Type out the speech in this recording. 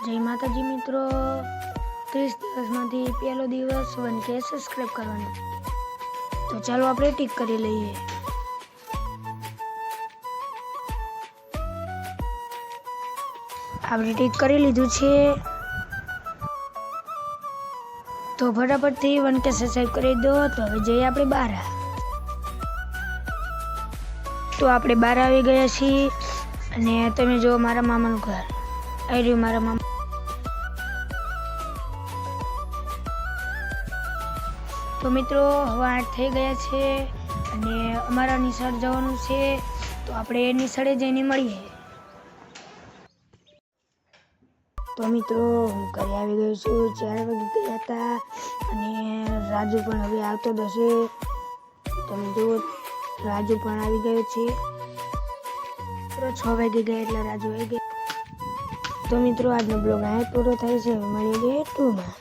જય માતાજી મિત્રો, 30 દિવસમાંથી પહેલો દિવસ 1K સબસ્ક્રાઇબ કરવાનો, તો ચાલો આપણે ટીક કરી લઈએ। આપણે ટીક કરી લીધું છે, તો ફટાફટથી 1K સબસ્ક્રાઇબ કરી દો। તો હવે જઈએ આપણે 12। તો આપણે 12 આવી ગયા છીએ અને તમે જો મારા મામાનું ઘર આવી રહ્યું। મારા મામા તો મિત્રો હવે 8 થઈ ગયા છે અને અમારા નિશાળ જવાનું છે, તો આપણે નિશાળે જઈને મળીએ। તો મિત્રો હું ઘરે આવી ગયો છું, 4 વાગે ગયા હતા અને રાજુ પણ હવે આવતો જશે। તમે જુઓ રાજુ પણ આવી ગયો છે, 6 વાગે ગયા એટલે રાજુ આવી ગયો। તો મિત્રો આજનો બ્લોગ અહીં પૂરો થાય છે, મળીએ 2 માં।